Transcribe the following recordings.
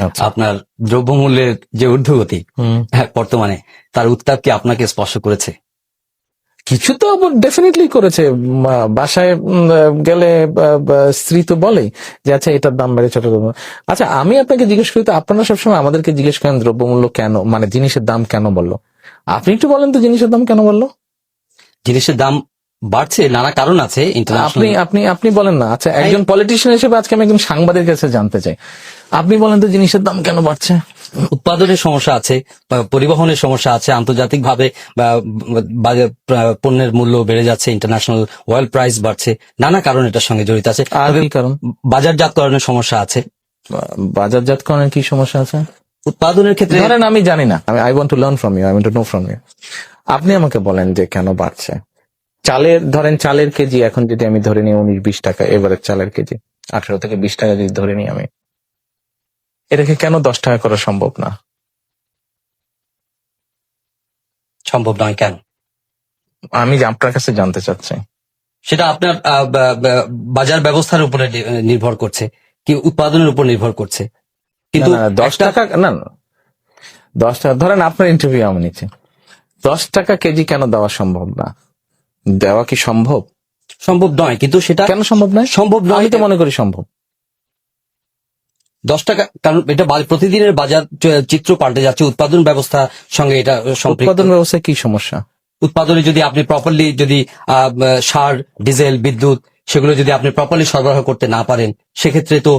আচ্ছা। আপনার দ্রব্যমূল্যের যে ঊর্ধ্বগতি বর্তমানে, তার উত্তাপ কি আপনাকে স্পর্শ করেছে? কিছু তো ডেফিনেটলি করেছে। বাসায় গেলে স্ত্রী তো বলেই যে আচ্ছা এটার দাম বেড়েছে ওটার দাম। আচ্ছা আমি আপনাকে জিজ্ঞেস করি, তো আপনারা সবসময় আমাদেরকে জিজ্ঞেস করেন দ্রব্যমূল্য কেন, মানে জিনিসের দাম কেন বললো। আপনি একটু বলেন তো জিনিসের দাম কেন বললো? জিনিসের দাম বাড়ছে, নানা কারণ আছে। আপনি আপনি আপনি বলেন না। আচ্ছা একজন পলিটিশিয়ান হিসেবে আজকে আমি একজন সাংবাদিকের কাছে জানতে চাই, আপনি বলেন তো জিনিসের দাম কেন বাড়ছে? উৎপাদনের সমস্যা আছে, পরিবহনের সমস্যা আছে, আন্তর্জাতিক ভাবে পণ্যের মূল্য বেড়ে যাচ্ছে, ইন্টারন্যাশনাল অয়েল প্রাইস বাড়ছে, নানা কারণ এটার সঙ্গে জড়িত আছে। আর কি কারণ? বাজারজাতকরণের সমস্যা আছে। বাজারজাতকরণের কি সমস্যা আছে? উৎপাদনের ক্ষেত্রে ধরেন আমি জানি না, I want to learn from you, I want to know from you. আপনি আমাকে বলেন যে কেন বাড়ছে। ধরেন চালের কেজি এখন যদি আমি ধরে নিই 19-20 টাকা, এবারে চালের কেজি 18 থেকে 20 টাকা যদি ধরে নিই আমি, এটাকে কেন 10 টাকা করা সম্ভব না? সম্ভব নয় কেন? আমি আপনার কাছে জানতে চাচ্ছি। সেটা আপনার বাজার ব্যবস্থার উপরে নির্ভর করছে, কি উৎপাদনের উপর নির্ভর করছে। কিন্তু 10 টাকা না, 10 টাকা ধরেন আপনার ইন্টারভিউ আমি নিচ্ছি, 10 টাকা কেজি কেন দেওয়া সম্ভব না? দেওয়া কি সম্ভব? সম্ভব নয়, কিন্তু সেটা কেন সম্ভব নয়? সম্ভব নয়, আমি তো মনে করি সম্ভব। 10 টাকা, কারণ এটা প্রতিদিনের বাজার চিত্র পাল্টে যাচ্ছে, উৎপাদন ব্যবস্থার সঙ্গে এটা সম্পৃক্ত। উৎপাদন ব্যবস্থায় কি সমস্যা? উৎপাদনে যদি আপনি প্রপারলি যদি সার, ডিজেল, বিদ্যুৎ সেগুলো যদি আপনি প্রপারলি সরবরাহ করতে না পারেন, সেক্ষেত্রে তো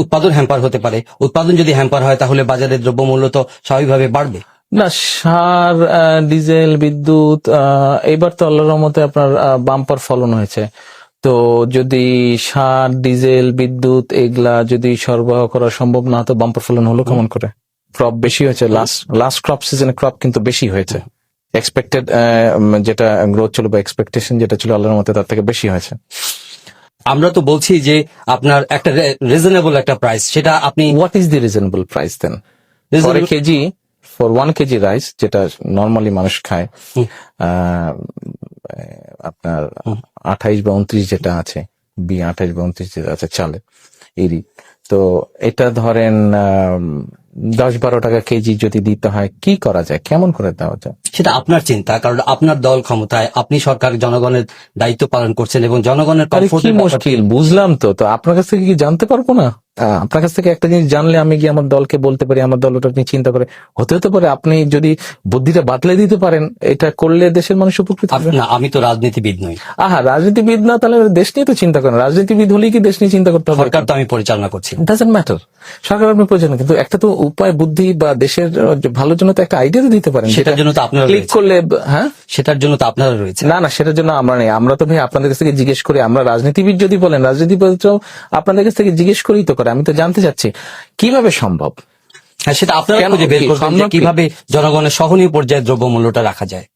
উৎপাদন হ্যাম্পার হতে পারে। উৎপাদন যদি হ্যাম্পার হয় তাহলে বাজারের দ্রব্যমূল্য তো স্বাভাবিকভাবে বাড়বে। না, সার, ডিজেল, বিদ্যুৎ এবার তো আল্লাহর রহমতে আপনার বাম্পার ফলন হয়েছে। তো যদি সার, ডিজেল, বিদ্যুৎ এগুলা যদি সরবরাহ করা সম্ভব না, তো বাম্পার ফলন হলো কেমন করে? ক্রপ বেশি হয়েছে, লাস্ট ক্রপ সিজনে ক্রপ কিন্তু বেশি হয়েছে। এক্সপেক্টেড যেটা গ্রোথ ছিল বা এক্সপেকটেশন যেটা ছিল আল্লাহর মতে তার থেকে বেশি হয়েছে। আমরা তো বলছি যে আপনার একটা রিজনেবল একটা প্রাইস, সেটা আপনি what is the reasonable price দেন? For a kg, for 1 kg rice যেটা নর্মালি মানুষ খায়, আপনার 28 বা 29 যেটা আছে, 28 বা 29 যেটা আছে চালে এরই, তো এটা ধরেন 10-12 টাকা কেজি যদি দিতে হয়, কি করা যায়, কেমন করে দেওয়া যায়? সেটা আপনার চিন্তা, কারণ আপনার দল ক্ষমতায়, আপনি সরকার, জনগণের দায়িত্ব পালন করছেন এবং জনগণের কি মুশকিল বুঝলাম। তো আপনার কাছ থেকে কি জানতে পারবো না? আপনার কাছ থেকে একটা জিনিস জানলে আমি গিয়ে আমার দলকে বলতে পারি, আমার দল ওটা নিয়ে চিন্তা করে, হতে পারে আপনি যদি বুদ্ধিটা বাতলে দিতে পারেন, এটা করলে দেশের মানুষ উপকৃত হবে। না, আমি তো রাজনীতিবিদ নই। রাজনীতিবিদ না, তাহলে দেশ নিয়ে তো চিন্তা করেন। রাজনীতিবিদ হলেই কি দেশ নিয়ে চিন্তা করতে হবে? সরকার তো আমি পরিচালনা করছি। ডাজন্ট ম্যাটার, সরকার আপনি পরিচালনা, কিন্তু একটা তো উপায়, বুদ্ধি বা দেশের ভালোর জন্য তো একটা আইডিয়া তো দিতে পারেন। সেটার জন্য তো আপনারা ক্লিক করলে, হ্যাঁ সেটার জন্য তো আপনারা রয়েছে। না, সেটার জন্য আমরা নেই। আমরা তো ভাই আপনাদের কাছ থেকে জিজ্ঞেস করি। আমরা রাজনীতিবিদ যদি বলেন, রাজনীতিবিদ আপনাদের কাছ থেকে জিজ্ঞেস করেই তো করে। আমি তো জানতে চাচ্ছি কিভাবে সম্ভব। হ্যাঁ, সেটা আপনারা খুঁজে বের করবেন যে কিভাবে জনগণের সহনীয় পর্যায়ে দ্রব্যমূল্যটা রাখা যায়।